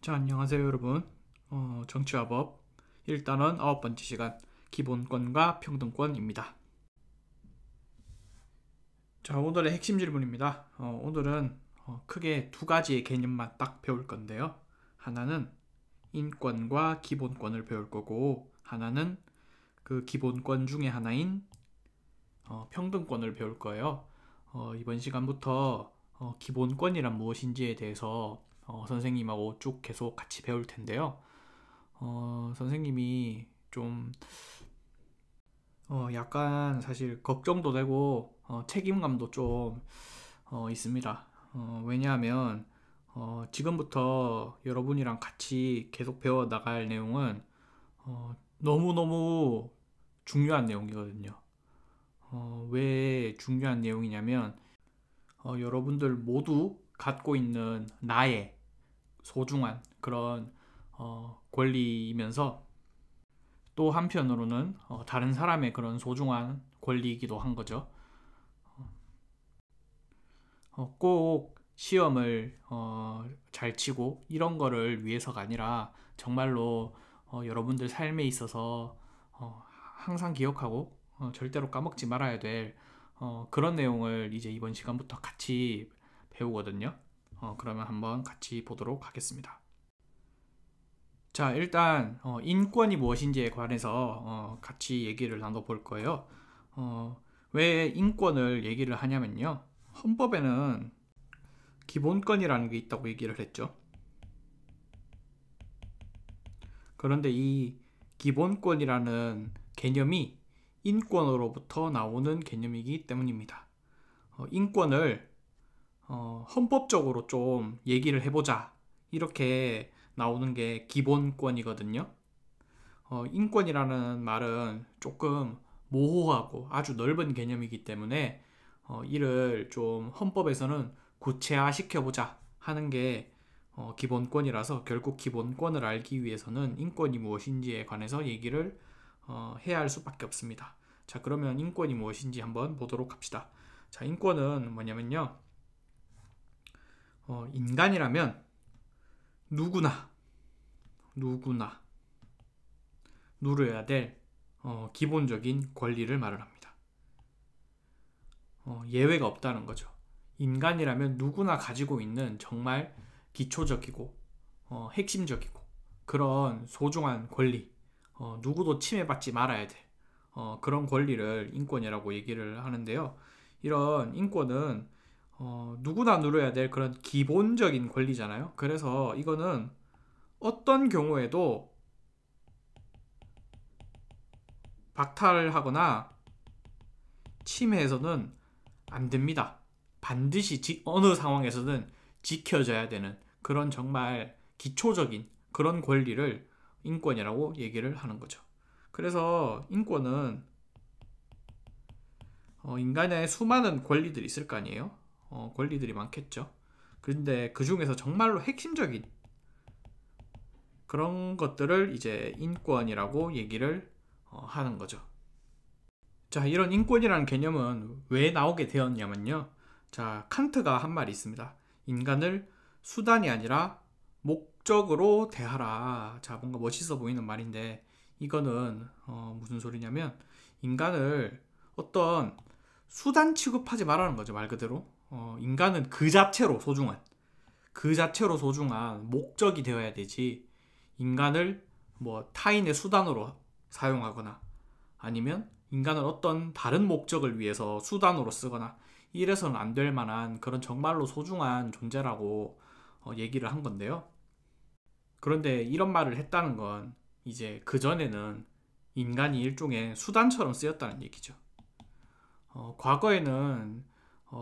자, 안녕하세요, 여러분. 정치와 법 1단원 9번째 시간 기본권과 평등권입니다. 자, 오늘의 핵심 질문입니다. 오늘은 크게 두 가지의 개념만 딱 배울 건데요. 하나는 인권과 기본권을 배울 거고, 하나는 그 기본권 중에 하나인 평등권을 배울 거예요. 이번 시간부터 기본권이란 무엇인지에 대해서 선생님하고 쭉 계속 같이 배울 텐데요. 선생님이 좀 약간 사실 걱정도 되고 책임감도 좀 있습니다. 왜냐하면 지금부터 여러분이랑 같이 계속 배워 나갈 내용은 너무너무 중요한 내용이거든요. 왜 중요한 내용이냐면 여러분들 모두 갖고 있는 나의 소중한 그런 권리이면서 또 한편으로는 다른 사람의 그런 소중한 권리이기도 한 거죠. 꼭 시험을 잘 치고 이런 거를 위해서가 아니라 정말로 여러분들 삶에 있어서 항상 기억하고 절대로 까먹지 말아야 될 그런 내용을 이제 이번 시간부터 같이 배우거든요. 그러면 한번 같이 보도록 하겠습니다. 자, 일단 인권이 무엇인지에 관해서 같이 얘기를 나눠볼 거예요. 왜 인권을 얘기를 하냐면요. 헌법에는 기본권이라는 게 있다고 얘기를 했죠. 그런데 이 기본권이라는 개념이 인권으로부터 나오는 개념이기 때문입니다. 인권을 헌법적으로 좀 얘기를 해보자. 이렇게 나오는 게 기본권이거든요. 인권이라는 말은 조금 모호하고 아주 넓은 개념이기 때문에 이를 좀 헌법에서는 구체화 시켜보자 하는 게 기본권이라서 결국 기본권을 알기 위해서는 인권이 무엇인지에 관해서 얘기를 해야 할 수밖에 없습니다. 자, 그러면 인권이 무엇인지 한번 보도록 합시다. 자, 인권은 뭐냐면요. 인간이라면 누구나 누려야 될 기본적인 권리를 말을 합니다. 예외가 없다는 거죠. 인간이라면 누구나 가지고 있는 정말 기초적이고 핵심적이고 그런 소중한 권리, 누구도 침해받지 말아야 돼. 그런 권리를 인권이라고 얘기를 하는데요. 이런 인권은 누구나 누려야 될 그런 기본적인 권리잖아요. 그래서 이거는 어떤 경우에도 박탈하거나 침해해서는 안 됩니다. 반드시 어느 상황에서는 지켜져야 되는 그런 정말 기초적인 그런 권리를 인권이라고 얘기를 하는 거죠. 그래서 인권은 인간의 수많은 권리들이 있을 거 아니에요. 권리들이 많겠죠. 그런데 그 중에서 정말로 핵심적인 그런 것들을 이제 인권이라고 얘기를 하는 거죠. 자, 이런 인권이라는 개념은 왜 나오게 되었냐면요. 자, 칸트가 한 말이 있습니다. 인간을 수단이 아니라 목적으로 대하라. 자, 뭔가 멋있어 보이는 말인데 이거는 무슨 소리냐면 인간을 어떤 수단 취급하지 말라는 거죠. 말 그대로. 인간은 그 자체로 소중한 목적이 되어야 되지. 인간을 뭐 타인의 수단으로 사용하거나 아니면 인간을 어떤 다른 목적을 위해서 수단으로 쓰거나 이래서는 안 될 만한 그런 정말로 소중한 존재라고 얘기를 한 건데요. 그런데 이런 말을 했다는 건 이제 그전에는 인간이 일종의 수단처럼 쓰였다는 얘기죠. 과거에는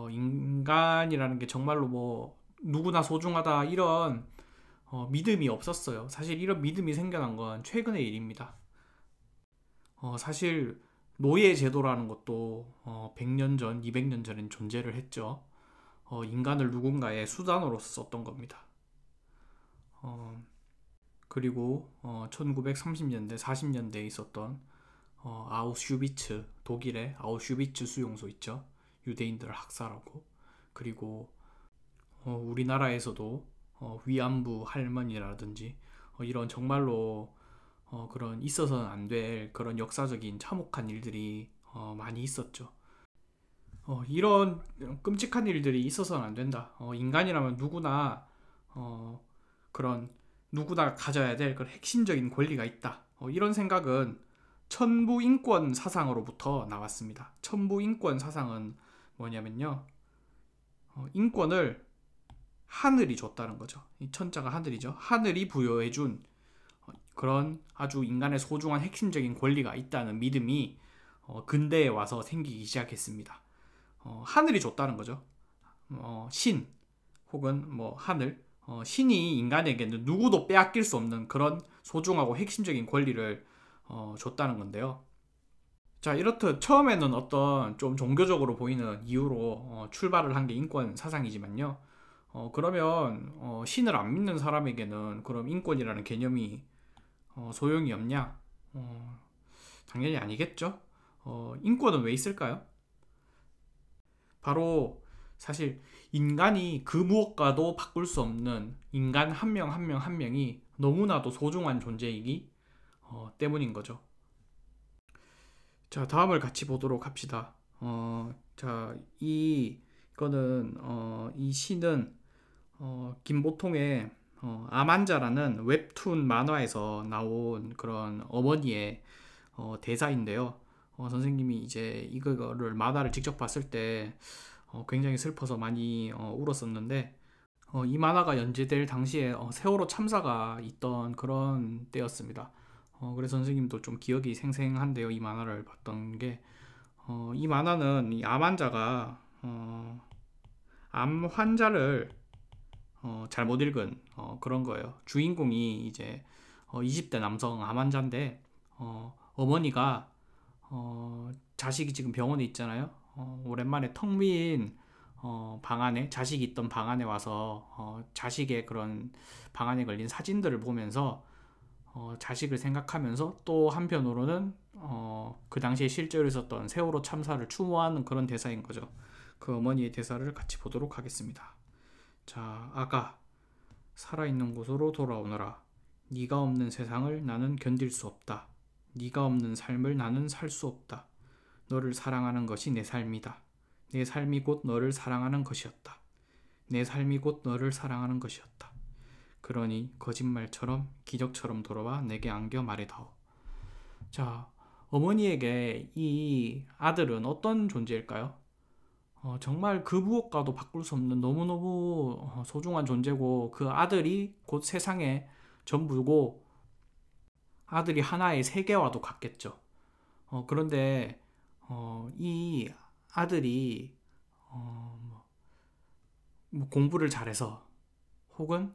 인간이라는 게 정말로 뭐 누구나 소중하다 이런 믿음이 없었어요. 사실 이런 믿음이 생겨난 건 최근의 일입니다. 사실 노예 제도라는 것도 100년 전, 200년 전엔 존재를 했죠. 인간을 누군가의 수단으로 썼던 겁니다. 그리고 1930년대, 40년대에 있었던 아우슈비츠, 독일의 아우슈비츠 수용소 있죠. 유대인들을 학살하고 그리고 우리나라에서도 위안부 할머니라든지 이런 정말로 그런 있어서는 안 될 그런 역사적인 참혹한 일들이 많이 있었죠. 이런 끔찍한 일들이 있어서는 안 된다. 인간이라면 누구나 그런 누구나 가져야 될 그런 핵심적인 권리가 있다. 이런 생각은 천부인권 사상으로부터 나왔습니다. 천부인권 사상은 뭐냐면요, 인권을 하늘이 줬다는 거죠. 이 천자가 하늘이죠. 하늘이 부여해준 그런 아주 인간의 소중한 핵심적인 권리가 있다는 믿음이 근대에 와서 생기기 시작했습니다. 하늘이 줬다는 거죠. 신 혹은 뭐 하늘, 신이 인간에게는 누구도 빼앗길 수 없는 그런 소중하고 핵심적인 권리를 줬다는 건데요. 자, 이렇듯 처음에는 어떤 좀 종교적으로 보이는 이유로 출발을 한 게 인권 사상이지만요. 그러면 신을 안 믿는 사람에게는 그럼 인권이라는 개념이 소용이 없냐? 당연히 아니겠죠. 인권은 왜 있을까요? 바로 사실 인간이 그 무엇과도 바꿀 수 없는 인간 한 명 한 명 한 명이 너무나도 소중한 존재이기 때문인 거죠. 자, 다음을 같이 보도록 합시다. 자, 이거는 이 시는 김보통의 아만자라는 웹툰 만화에서 나온 그런 어머니의 대사인데요. 선생님이 이제 이거를 만화를 직접 봤을 때 굉장히 슬퍼서 많이 울었었는데, 이 만화가 연재될 당시에 세월호 참사가 있던 그런 때였습니다. 그래서 선생님도 좀 기억이 생생한데요. 이 만화를 봤던 게, 이 만화는 이 암 환자가 암 환자를 잘못 읽은 그런 거예요. 주인공이 이제 20대 남성 암 환자인데, 어머니가 자식이 지금 병원에 있잖아요. 오랜만에 텅 빈 방 안에, 자식이 있던 방 안에 와서 자식의 그런 방 안에 걸린 사진들을 보면서 자식을 생각하면서 또 한편으로는 그 당시에 실제로 있었던 세월호 참사를 추모하는 그런 대사인 거죠. 그 어머니의 대사를 같이 보도록 하겠습니다. 자, 아가, 살아있는 곳으로 돌아오너라. 네가 없는 세상을 나는 견딜 수 없다. 네가 없는 삶을 나는 살 수 없다. 너를 사랑하는 것이 내 삶이다. 내 삶이 곧 너를 사랑하는 것이었다. 내 삶이 곧 너를 사랑하는 것이었다. 그러니 거짓말처럼 기적처럼 돌아와 내게 안겨 말해다오. 자, 어머니에게 이 아들은 어떤 존재일까요? 정말 그 무엇과도 바꿀 수 없는 너무너무 소중한 존재고, 그 아들이 곧 세상의 전부고 아들이 하나의 세계와도 같겠죠. 그런데 이 아들이 뭐 공부를 잘해서 혹은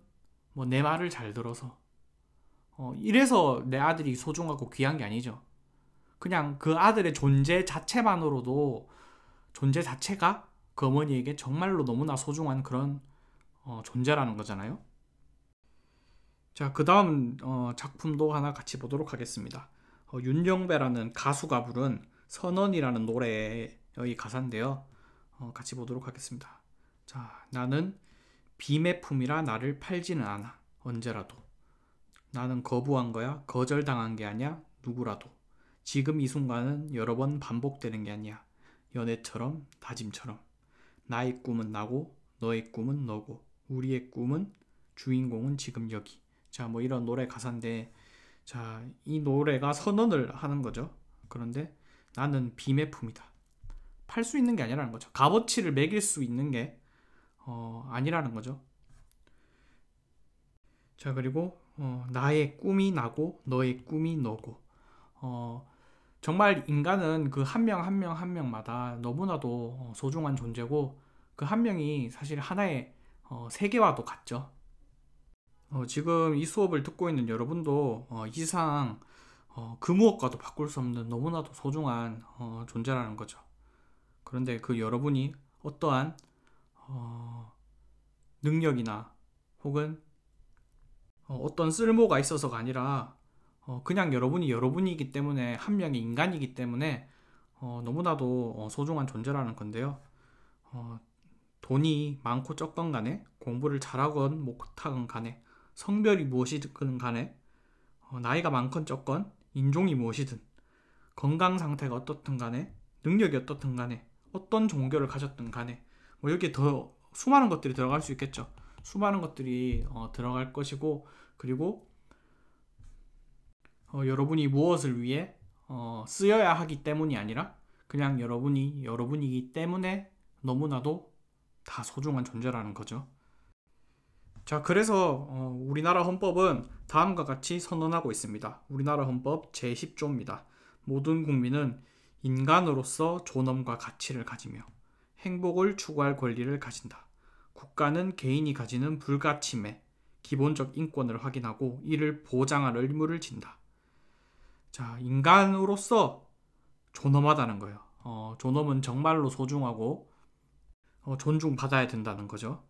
뭐 내 말을 잘 들어서 이래서 내 아들이 소중하고 귀한 게 아니죠. 그냥 그 아들의 존재 자체만으로도, 존재 자체가 그 어머니에게 정말로 너무나 소중한 그런 존재라는 거잖아요. 자, 그 다음 작품도 하나 같이 보도록 하겠습니다. 윤영배라는 가수가 부른 선언이라는 노래의 가사인데요. 같이 보도록 하겠습니다. 자, 나는 비매품이라 나를 팔지는 않아. 언제라도. 나는 거부한 거야. 거절당한 게 아니야. 누구라도. 지금 이 순간은 여러 번 반복되는 게 아니야. 연애처럼, 다짐처럼. 나의 꿈은 나고 너의 꿈은 너고 우리의 꿈은, 주인공은 지금 여기. 자, 뭐 이런 노래 가사인데, 자, 이 노래가 선언을 하는 거죠. 그런데 나는 비매품이다. 팔 수 있는 게 아니라는 거죠. 값어치를 매길 수 있는 게 아니라는 거죠. 자, 그리고 나의 꿈이 나고 너의 꿈이 너고. 정말 인간은 그 한 명 한 명 한 명마다 너무나도 소중한 존재고, 그 한 명이 사실 하나의 세계와도 같죠. 지금 이 수업을 듣고 있는 여러분도 이 세상 그 무엇과도 바꿀 수 없는 너무나도 소중한 존재라는 거죠. 그런데 그 여러분이 어떠한 능력이나 혹은 어떤 쓸모가 있어서가 아니라 그냥 여러분이 여러분이기 때문에, 한 명의 인간이기 때문에 너무나도 소중한 존재라는 건데요. 돈이 많고 적건 간에 공부를 잘하건 못하건 간에, 성별이 무엇이든 간에, 나이가 많건 적건, 인종이 무엇이든, 건강 상태가 어떻든 간에, 능력이 어떻든 간에, 어떤 종교를 가졌든 간에, 뭐 여기에 더 수많은 것들이 들어갈 수 있겠죠. 수많은 것들이 들어갈 것이고, 그리고 여러분이 무엇을 위해 쓰여야 하기 때문이 아니라 그냥 여러분이 여러분이기 때문에 너무나도 다 소중한 존재라는 거죠. 자, 그래서 우리나라 헌법은 다음과 같이 선언하고 있습니다. 우리나라 헌법 제10조입니다. 모든 국민은 인간으로서 존엄과 가치를 가지며 행복을 추구할 권리를 가진다. 국가는 개인이 가지는 불가침에 기본적 인권을 확인하고 이를 보장할 의무를 진다. 자, 인간으로서 존엄하다는 거예요. 존엄은 정말로 소중하고 존중받아야 된다는 거죠.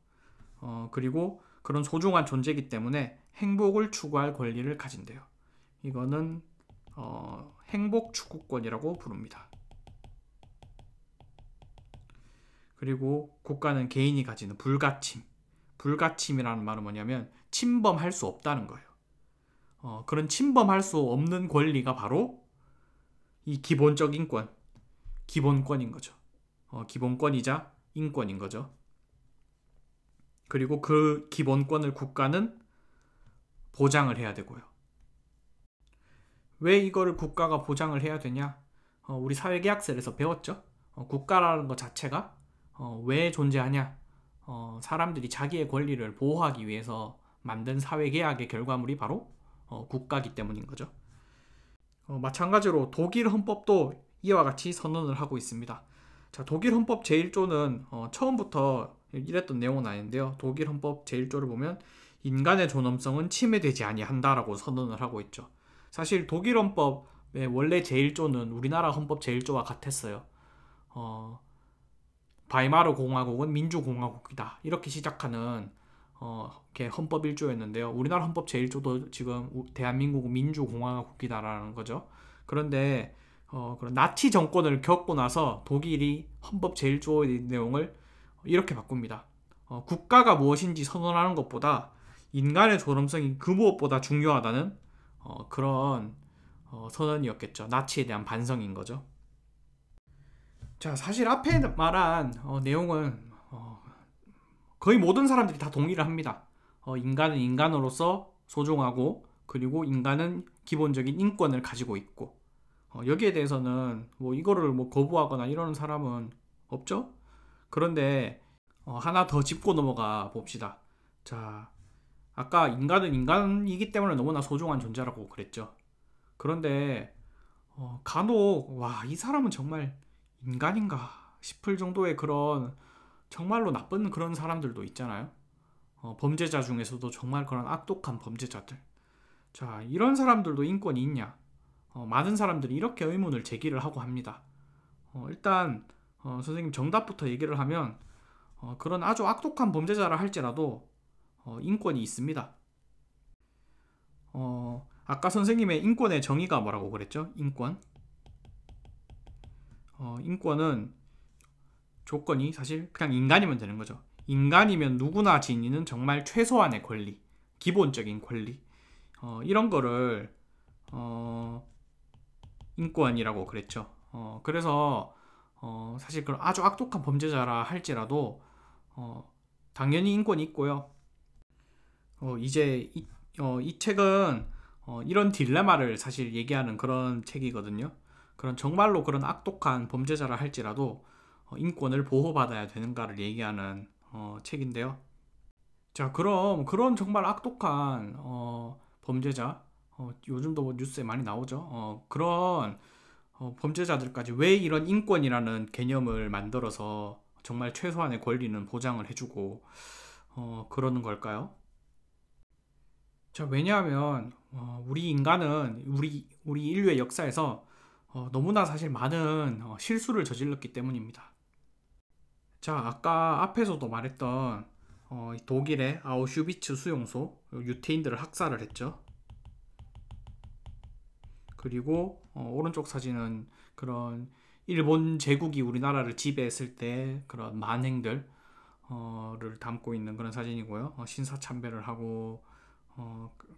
그리고 그런 소중한 존재이기 때문에 행복을 추구할 권리를 가진대요. 이거는 행복 추구권이라고 부릅니다. 그리고 국가는 개인이 가지는 불가침. 불가침이라는 말은 뭐냐면 침범할 수 없다는 거예요. 그런 침범할 수 없는 권리가 바로 이 기본적 인권, 기본권인 거죠. 기본권이자 인권인 거죠. 그리고 그 기본권을 국가는 보장을 해야 되고요. 왜 이거를 국가가 보장을 해야 되냐? 우리 사회계약서에서 배웠죠. 국가라는 것 자체가 왜 존재하냐? 사람들이 자기의 권리를 보호하기 위해서 만든 사회계약의 결과물이 바로 국가기 때문인 거죠. 마찬가지로 독일 헌법도 이와 같이 선언을 하고 있습니다. 자, 독일 헌법 제1조는 처음부터 이랬던 내용은 아닌데요. 독일 헌법 제1조를 보면 인간의 존엄성은 침해되지 아니한다라고 선언을 하고 있죠. 사실 독일 헌법의 원래 제1조는 우리나라 헌법 제1조와 같았어요. 바이마르 공화국은 민주공화국이다. 이렇게 시작하는 이렇게 헌법 1조였는데요. 우리나라 헌법 제1조도 지금 대한민국은 민주공화국이다라는 거죠. 그런데 그런 나치 정권을 겪고 나서 독일이 헌법 제1조의 내용을 이렇게 바꿉니다. 국가가 무엇인지 선언하는 것보다 인간의 존엄성이 그 무엇보다 중요하다는 그런 선언이었겠죠. 나치에 대한 반성인 거죠. 자, 사실 앞에 말한 내용은 거의 모든 사람들이 다 동의를 합니다. 인간은 인간으로서 소중하고 그리고 인간은 기본적인 인권을 가지고 있고 여기에 대해서는 뭐 이거를 뭐 거부하거나 이러는 사람은 없죠. 그런데 하나 더 짚고 넘어가 봅시다. 자, 아까 인간은 인간이기 때문에 너무나 소중한 존재라고 그랬죠. 그런데 간혹 이 사람은 정말 인간인가 싶을 정도의 그런 정말로 나쁜 그런 사람들도 있잖아요. 범죄자 중에서도 정말 그런 악독한 범죄자들. 자, 이런 사람들도 인권이 있냐? 많은 사람들이 이렇게 의문을 제기를 하고 합니다. 일단 선생님 정답부터 얘기를 하면 그런 아주 악독한 범죄자라 할지라도 인권이 있습니다. 아까 선생님의 인권의 정의가 뭐라고 그랬죠? 인권. 인권은 조건이 사실 그냥 인간이면 되는 거죠. 인간이면 누구나 지니는 정말 최소한의 권리, 기본적인 권리, 이런 거를 인권이라고 그랬죠. 그래서 사실 그런 아주 악독한 범죄자라 할지라도 당연히 인권이 있고요. 이제 이 책은 이런 딜레마를 사실 얘기하는 그런 책이거든요. 그런 정말로 그런 악독한 범죄자라 할지라도 인권을 보호받아야 되는가를 얘기하는 책인데요. 자, 그럼 그런 정말 악독한 범죄자, 요즘도 뭐 뉴스에 많이 나오죠. 그런 범죄자들까지 왜 이런 인권이라는 개념을 만들어서 정말 최소한의 권리는 보장을 해주고 그러는 걸까요? 자, 왜냐하면 우리 인간은 우리 인류의 역사에서 너무나 사실 많은 실수를 저질렀기 때문입니다. 자, 아까 앞에서도 말했던 독일의 아우슈비츠 수용소 유태인들을 학살을 했죠. 그리고 오른쪽 사진은 그런 일본 제국이 우리나라를 지배했을 때 그런 만행들, 를 담고 있는 그런 사진이고요. 신사참배를 하고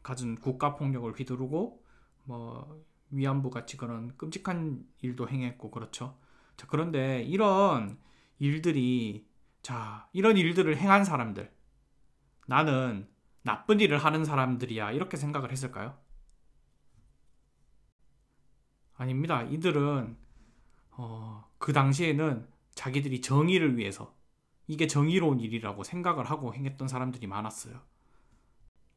갖은 국가폭력을 휘두르고 뭐 위안부 같이 그런 끔찍한 일도 행했고 그렇죠. 자, 그런데 이런 일들을 행한 사람들, 나는 나쁜 일을 하는 사람들이야, 이렇게 생각을 했을까요? 아닙니다. 이들은 그 당시에는 자기들이 정의를 위해서 이게 정의로운 일이라고 생각을 하고 행했던 사람들이 많았어요.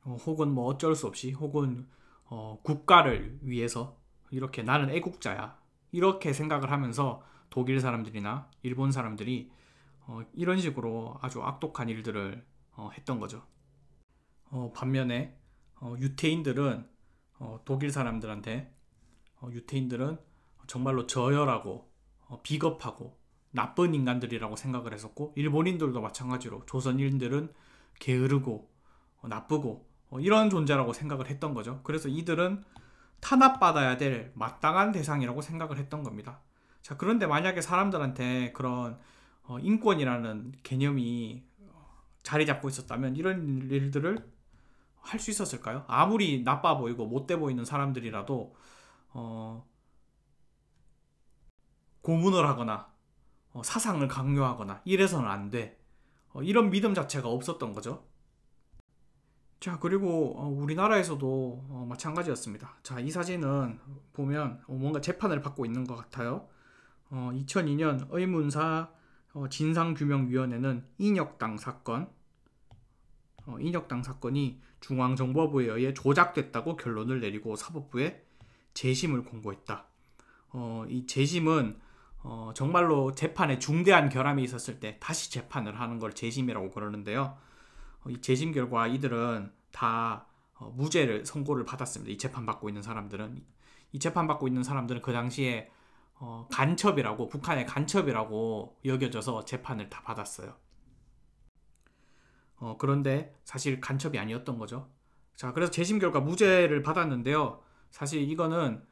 혹은 뭐 어쩔 수 없이, 혹은 국가를 위해서 이렇게 나는 애국자야, 이렇게 생각을 하면서 독일 사람들이나 일본 사람들이 이런 식으로 아주 악독한 일들을 했던 거죠. 반면에 유태인들은 독일 사람들한테 유태인들은 정말로 저열하고 비겁하고 나쁜 인간들이라고 생각을 했었고, 일본인들도 마찬가지로 조선인들은 게으르고 나쁘고 이런 존재라고 생각을 했던 거죠. 그래서 이들은 탄압받아야 될 마땅한 대상이라고 생각을 했던 겁니다. 자, 그런데 만약에 사람들한테 그런 인권이라는 개념이 자리 잡고 있었다면 이런 일들을 할 수 있었을까요? 아무리 나빠 보이고 못돼 보이는 사람들이라도 고문을 하거나 사상을 강요하거나 이래서는 안 돼. 이런 믿음 자체가 없었던 거죠. 자, 그리고 우리나라에서도 마찬가지였습니다. 자, 이 사진은 보면 뭔가 재판을 받고 있는 것 같아요. 2002년 의문사 진상규명위원회는 인혁당 사건이 중앙정보부에 의해 조작됐다고 결론을 내리고 사법부에 재심을 공고했다. 이 재심은 정말로 재판에 중대한 결함이 있었을 때 다시 재판을 하는 걸 재심이라고 그러는데요. 이 재심 결과 이들은 다 무죄를 선고를 받았습니다. 이 재판받고 있는 사람들은 그 당시에 북한의 간첩이라고 여겨져서 재판을 다 받았어요. 그런데 사실 간첩이 아니었던 거죠. 자, 그래서 재심 결과 무죄를 받았는데요. 사실 이거는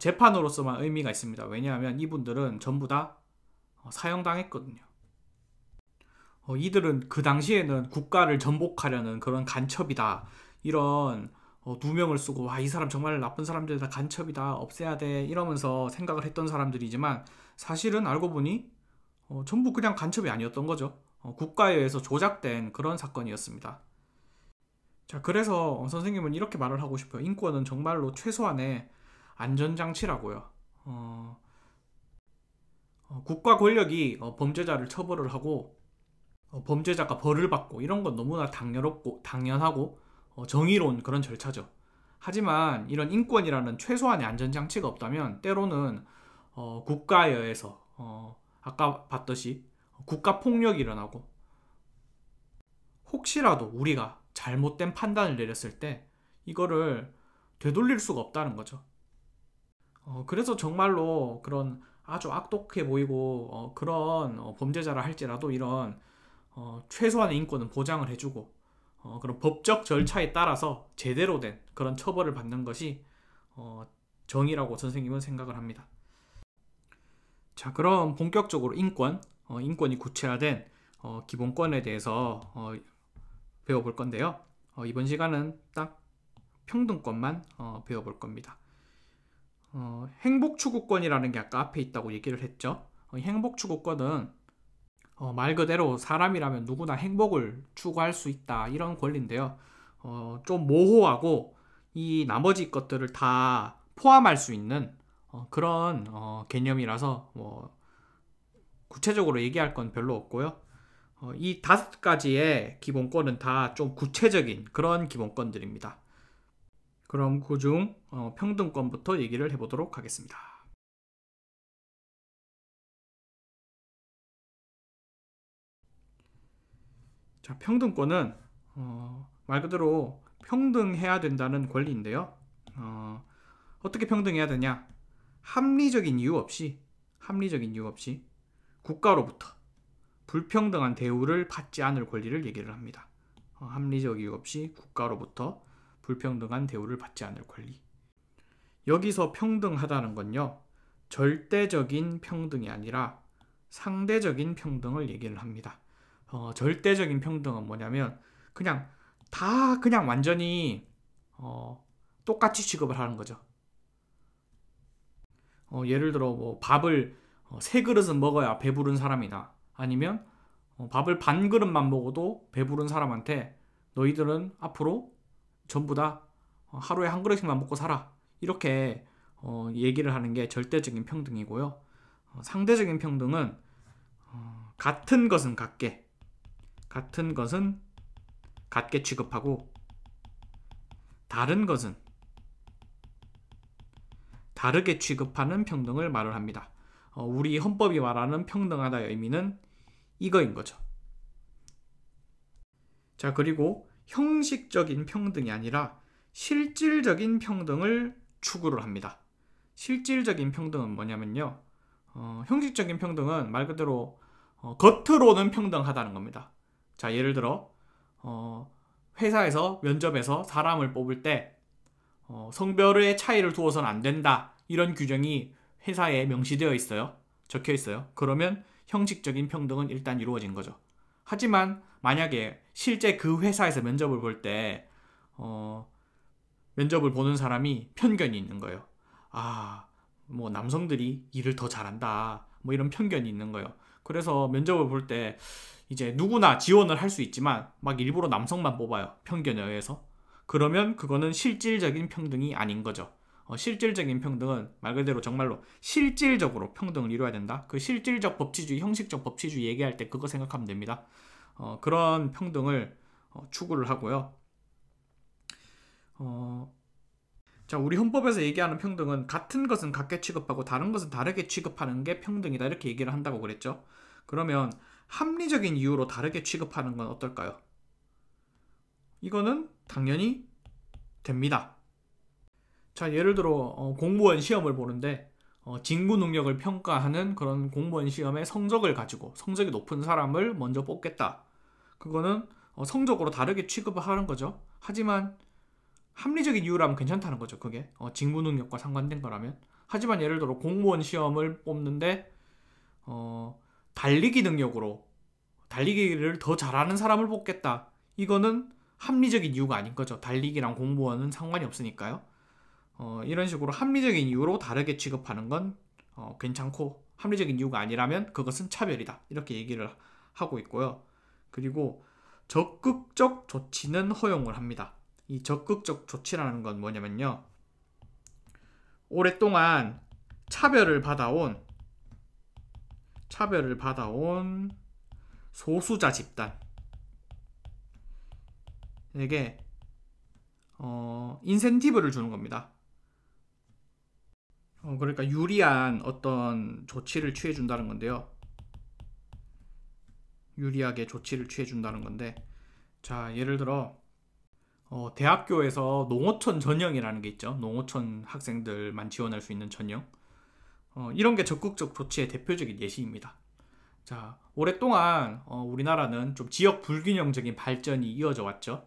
재판으로서만 의미가 있습니다. 왜냐하면 이분들은 전부 다 사형당했거든요. 이들은 그 당시에는 국가를 전복하려는 그런 간첩이다, 이런 누명을 쓰고, 와, 이 사람 정말 나쁜 사람들이다, 간첩이다, 없애야 돼, 이러면서 생각을 했던 사람들이지만, 사실은 알고 보니 전부 그냥 간첩이 아니었던 거죠. 국가에 의해서 조작된 그런 사건이었습니다. 자, 그래서 선생님은 이렇게 말을 하고 싶어요. 인권은 정말로 최소한의 안전장치라고요. 국가 권력이 범죄자를 처벌을 하고 범죄자가 벌을 받고 이런 건 너무나 당연하고 정의로운 그런 절차죠. 하지만 이런 인권이라는 최소한의 안전장치가 없다면 때로는 국가에 의해서 아까 봤듯이 국가폭력이 일어나고, 혹시라도 우리가 잘못된 판단을 내렸을 때 이거를 되돌릴 수가 없다는 거죠. 그래서 정말로 그런 아주 악독해 보이고 그런 범죄자라 할지라도 이런 최소한의 인권은 보장을 해주고 그런 법적 절차에 따라서 제대로 된 그런 처벌을 받는 것이 정의라고 선생님은 생각을 합니다. 자, 그럼 본격적으로 인권이 구체화된 기본권에 대해서 배워볼 건데요. 이번 시간은 딱 평등권만 배워볼 겁니다. 행복추구권이라는 게 아까 앞에 있다고 얘기를 했죠. 행복추구권은 말 그대로 사람이라면 누구나 행복을 추구할 수 있다, 이런 권리인데요. 좀 모호하고 이 나머지 것들을 다 포함할 수 있는 그런 개념이라서 구체적으로 얘기할 건 별로 없고요. 이 5가지의 기본권은 다 좀 구체적인 그런 기본권들입니다. 그럼 그중 평등권부터 얘기를 해보도록 하겠습니다. 자, 평등권은 말 그대로 평등해야 된다는 권리인데요. 어떻게 평등해야 되냐? 합리적인 이유 없이 국가로부터 불평등한 대우를 받지 않을 권리를 얘기를 합니다. 합리적 이유 없이 국가로부터 불평등한 대우를 받지 않을 권리. 여기서 평등하다는 건요, 절대적인 평등이 아니라 상대적인 평등을 얘기를 합니다. 절대적인 평등은 뭐냐면 그냥 다 그냥 완전히 똑같이 취급을 하는 거죠. 예를 들어 뭐 밥을 세 그릇은 먹어야 배부른 사람이나 아니면 밥을 반 그릇만 먹어도 배부른 사람한테 너희들은 앞으로 전부 다 하루에 한 그릇씩만 먹고 살아. 이렇게 얘기를 하는 게 절대적인 평등이고요. 상대적인 평등은 같은 것은 같게 취급하고 다른 것은 다르게 취급하는 평등을 말을 합니다. 우리 헌법이 말하는 평등하다의 의미는 이거인 거죠. 자, 그리고 형식적인 평등이 아니라 실질적인 평등을 추구를 합니다. 실질적인 평등은 뭐냐면요. 형식적인 평등은 말 그대로 겉으로는 평등하다는 겁니다. 자, 예를 들어 회사에서 면접에서 사람을 뽑을 때 성별의 차이를 두어서는 안 된다. 이런 규정이 회사에 명시되어 있어요. 적혀 있어요. 그러면 형식적인 평등은 일단 이루어진 거죠. 하지만 만약에 실제 그 회사에서 면접을 볼 때 면접을 보는 사람이 편견이 있는 거예요. 뭐 남성들이 일을 더 잘한다. 뭐 이런 편견이 있는 거예요. 그래서 면접을 볼 때 이제 누구나 지원을 할 수 있지만 막 일부러 남성만 뽑아요. 편견에 의해서. 그러면 그거는 실질적인 평등이 아닌 거죠. 실질적인 평등은 말 그대로 정말로 실질적으로 평등을 이루어야 된다. 그 실질적 법치주의, 형식적 법치주의 얘기할 때 그거 생각하면 됩니다. 그런 평등을 추구를 하고요. 자, 우리 헌법에서 얘기하는 평등은 같은 것은 같게 취급하고 다른 것은 다르게 취급하는 게 평등이다. 이렇게 얘기를 한다고 그랬죠. 그러면 합리적인 이유로 다르게 취급하는 건 어떨까요? 이거는 당연히 됩니다. 자, 예를 들어 공무원 시험을 보는데 직무 능력을 평가하는 그런 공무원 시험의 성적을 가지고 성적이 높은 사람을 먼저 뽑겠다. 그거는 성적으로 다르게 취급을 하는 거죠. 하지만 합리적인 이유라면 괜찮다는 거죠. 그게 직무 능력과 상관된 거라면. 하지만 예를 들어 공무원 시험을 뽑는데 달리기 능력으로 달리기를 더 잘하는 사람을 뽑겠다. 이거는 합리적인 이유가 아닌 거죠. 달리기랑 공무원은 상관이 없으니까요. 이런 식으로 합리적인 이유로 다르게 취급하는 건 괜찮고 합리적인 이유가 아니라면 그것은 차별이다. 이렇게 얘기를 하고 있고요. 그리고 적극적 조치는 허용을 합니다. 이 적극적 조치라는 건 뭐냐면요. 오랫동안 차별을 받아온 소수자 집단에게 인센티브를 주는 겁니다. 그러니까 유리한 어떤 조치를 취해준다는 건데요. 유리하게 조치를 취해준다는 건데, 자, 예를 들어 대학교에서 농어촌 전형이라는 게 있죠. 농어촌 학생들만 지원할 수 있는 전형. 이런 게 적극적 조치의 대표적인 예시입니다. 자, 오랫동안 우리나라는 좀 지역 불균형적인 발전이 이어져 왔죠.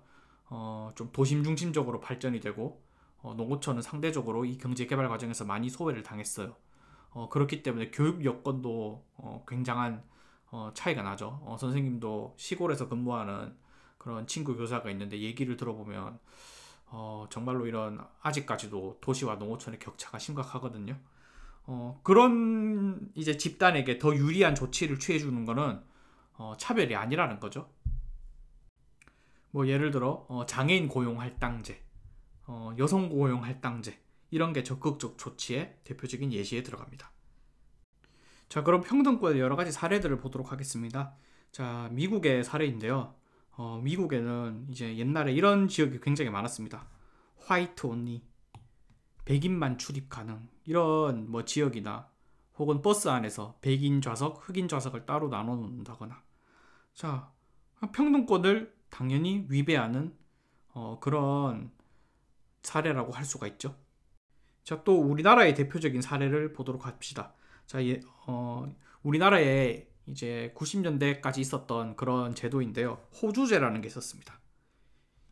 좀 도심 중심적으로 발전이 되고 농어촌은 상대적으로 이 경제개발 과정에서 많이 소외를 당했어요. 그렇기 때문에 교육 여건도 굉장한 차이가 나죠. 선생님도 시골에서 근무하는 그런 친구 교사가 있는데 얘기를 들어보면 정말로 이런 아직까지도 도시와 농어촌의 격차가 심각하거든요. 그런 이제 집단에게 더 유리한 조치를 취해주는 거는 차별이 아니라는 거죠. 뭐 예를 들어 장애인 고용 할당제, 여성 고용 할당제 이런 게 적극적 조치의 대표적인 예시에 들어갑니다. 자, 그럼 평등권의 여러 가지 사례들을 보도록 하겠습니다. 자, 미국의 사례인데요. 미국에는 이제 옛날에 이런 지역이 굉장히 많았습니다. 화이트 온리, 백인만 출입 가능 이런 뭐 지역이나 혹은 버스 안에서 백인 좌석, 흑인 좌석을 따로 나눠 놓는다거나, 자, 평등권을 당연히 위배하는 그런 사례라고 할 수가 있죠. 자, 또 우리나라의 대표적인 사례를 보도록 합시다. 자, 우리나라에 이제 90년대까지 있었던 그런 제도인데요. 호주제라는 게 있었습니다.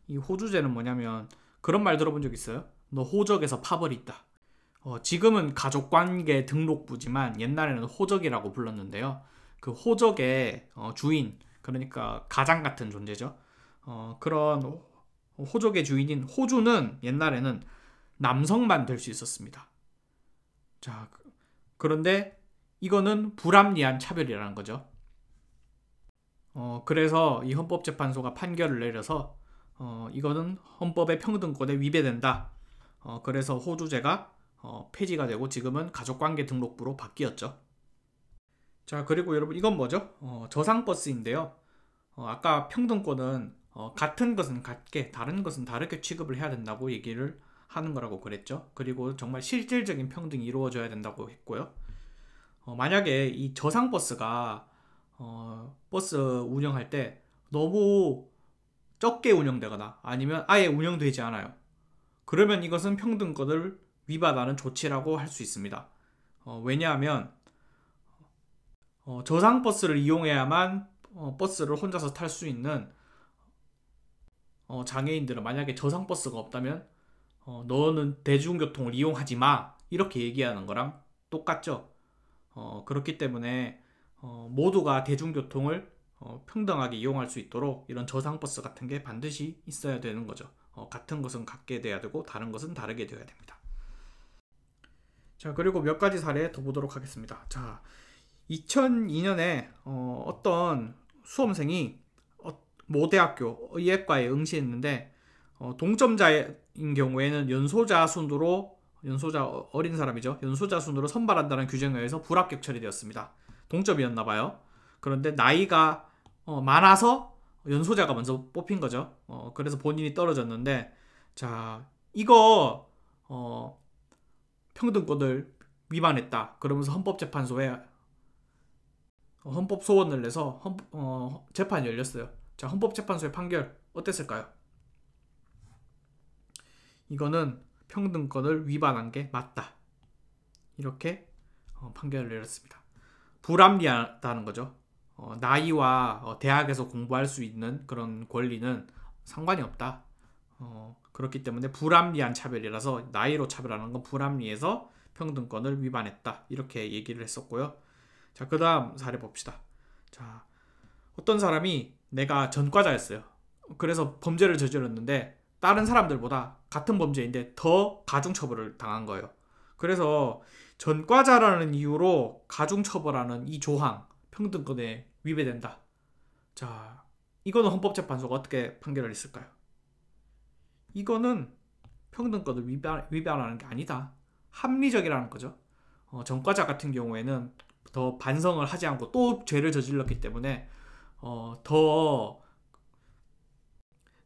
이 호주제는 뭐냐면 그런 말 들어본 적 있어요? 너 호적에서 파벌있다. 지금은 가족관계 등록부지만 옛날에는 호적이라고 불렀는데요. 그 호적의 주인, 그러니까 가장 같은 존재죠. 그런 호족의 주인인 호주는 옛날에는 남성만 될 수 있었습니다. 자, 그런데 이거는 불합리한 차별이라는 거죠. 그래서 이 헌법재판소가 판결을 내려서 이거는 헌법의 평등권에 위배된다. 그래서 호주제가 폐지가 되고 지금은 가족관계 등록부로 바뀌었죠. 자, 그리고 여러분 이건 뭐죠? 저상버스인데요. 아까 평등권은 같은 것은 같게 다른 것은 다르게 취급을 해야 된다고 얘기를 하는 거라고 그랬죠. 그리고 정말 실질적인 평등이 이루어져야 된다고 했고요. 만약에 이 저상버스가 버스 운영할 때 너무 적게 운영되거나 아니면 아예 운영되지 않아요. 그러면 이것은 평등권을 위반하는 조치라고 할 수 있습니다. 왜냐하면 저상버스를 이용해야만 버스를 혼자서 탈 수 있는 장애인들은 만약에 저상버스가 없다면 너는 대중교통을 이용하지 마 이렇게 얘기하는 거랑 똑같죠. 그렇기 때문에 모두가 대중교통을 평등하게 이용할 수 있도록 이런 저상버스 같은 게 반드시 있어야 되는 거죠. 같은 것은 같게 돼야 되고 다른 것은 다르게 되어야 됩니다. 자, 그리고 몇 가지 사례 더 보도록 하겠습니다. 자, 2002년에 어떤 수험생이 모 대학교 의예과에 응시했는데 동점자인 경우에는 연소자 어린 사람이죠. 연소자 순으로 선발한다는 규정에 의해서 불합격 처리되었습니다. 동점이었나봐요. 그런데 나이가 많아서 연소자가 먼저 뽑힌 거죠. 그래서 본인이 떨어졌는데, 자, 이거 평등권을 위반했다. 그러면서 헌법재판소에 헌법 소원을 내서 재판이 열렸어요. 자, 헌법재판소의 판결 어땠을까요? 이거는 평등권을 위반한 게 맞다. 이렇게 판결을 내렸습니다. 불합리하다는 거죠. 나이와 대학에서 공부할 수 있는 그런 권리는 상관이 없다. 그렇기 때문에 불합리한 차별이라서 나이로 차별하는 건 불합리해서 평등권을 위반했다. 이렇게 얘기를 했었고요. 자, 그 다음 사례 봅시다. 자, 어떤 사람이 내가 전과자였어요. 그래서 범죄를 저질렀는데 다른 사람들보다 같은 범죄인데 더 가중처벌을 당한 거예요. 그래서 전과자라는 이유로 가중처벌하는 이 조항, 평등권에 위배된다. 자, 이거는 헌법재판소가 어떻게 판결을 했을까요? 이거는 평등권을 위반하는 게 아니다. 합리적이라는 거죠. 전과자 같은 경우에는 더 반성을 하지 않고 또 죄를 저질렀기 때문에 더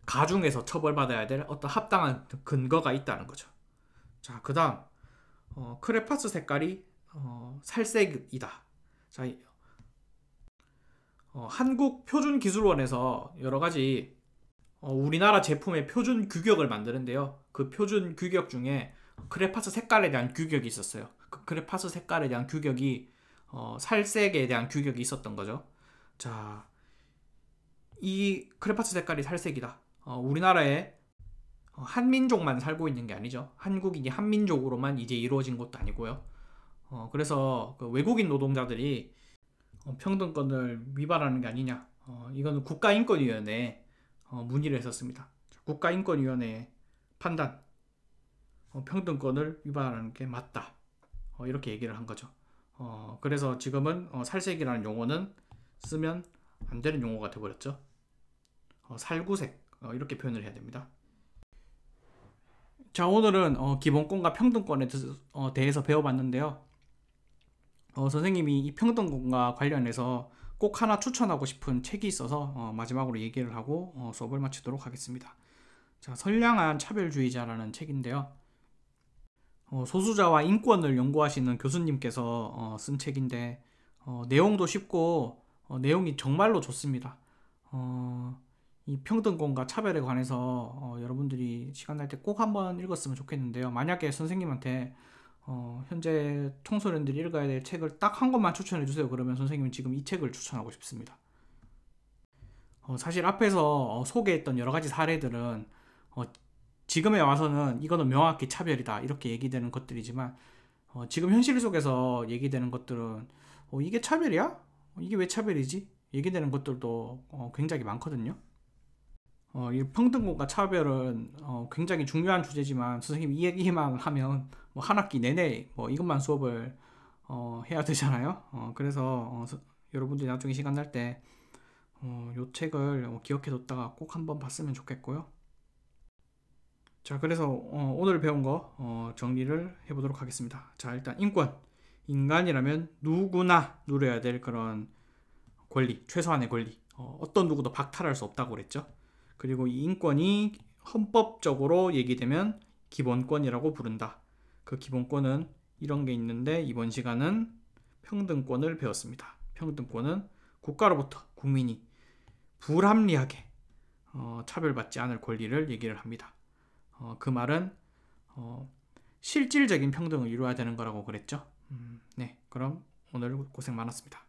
가중해서 처벌받아야 될 어떤 합당한 근거가 있다는 거죠. 자, 그 다음 크레파스 색깔이 살색이다. 자, 한국표준기술원에서 여러가지 우리나라 제품의 표준 규격을 만드는데요. 그 표준 규격 중에 크레파스 색깔에 대한 규격이 있었어요. 그 크레파스 색깔에 대한 규격이 살색에 대한 규격이 있었던 거죠. 자, 이 크레파스 색깔이 살색이다. 우리나라에 한민족만 살고 있는 게 아니죠. 한국인이 한민족으로만 이제 이루어진 것도 아니고요. 그래서 그 외국인 노동자들이 평등권을 위반하는 게 아니냐. 이거는 국가인권위원회에 문의를 했었습니다. 국가인권위원회의 판단, 평등권을 위반하는 게 맞다. 이렇게 얘기를 한 거죠. 그래서 지금은 살색이라는 용어는 쓰면 안 되는 용어가 되어버렸죠. 살구색 이렇게 표현을 해야 됩니다. 자, 오늘은 기본권과 평등권에 대해서 배워봤는데요. 선생님이 이 평등권과 관련해서 꼭 하나 추천하고 싶은 책이 있어서 마지막으로 얘기를 하고 수업을 마치도록 하겠습니다. 자, 선량한 차별주의자라는 책인데요. 소수자와 인권을 연구하시는 교수님께서 쓴 책인데 내용도 쉽고 내용이 정말로 좋습니다. 이 평등권과 차별에 관해서 여러분들이 시간 날 때 꼭 한번 읽었으면 좋겠는데요. 만약에 선생님한테 현재 청소년들이 읽어야 될 책을 딱 한 권만 추천해 주세요. 그러면 선생님은 지금 이 책을 추천하고 싶습니다. 사실 앞에서 소개했던 여러 가지 사례들은 지금에 와서는 이거는 명확히 차별이다 이렇게 얘기되는 것들이지만 지금 현실 속에서 얘기되는 것들은 이게 차별이야? 이게 왜 차별이지? 얘기되는 것들도 굉장히 많거든요. 이 평등권과 차별은 굉장히 중요한 주제지만 선생님이 이 얘기만 하면 뭐 한 학기 내내 뭐 이것만 수업을 해야 되잖아요. 그래서 여러분들이 나중에 시간 날 때 이 책을 기억해 뒀다가 꼭 한번 봤으면 좋겠고요. 자, 그래서 오늘 배운 거 정리를 해보도록 하겠습니다. 자, 일단 인권. 인간이라면 누구나 누려야 될 그런 권리, 최소한의 권리. 어떤 누구도 박탈할 수 없다고 그랬죠. 그리고 이 인권이 헌법적으로 얘기되면 기본권이라고 부른다. 그 기본권은 이런 게 있는데 이번 시간은 평등권을 배웠습니다. 평등권은 국가로부터 국민이 불합리하게 차별받지 않을 권리를 얘기를 합니다. 그 말은 실질적인 평등을 이루어야 되는 거라고 그랬죠. 네, 그럼 오늘 고생 많았습니다.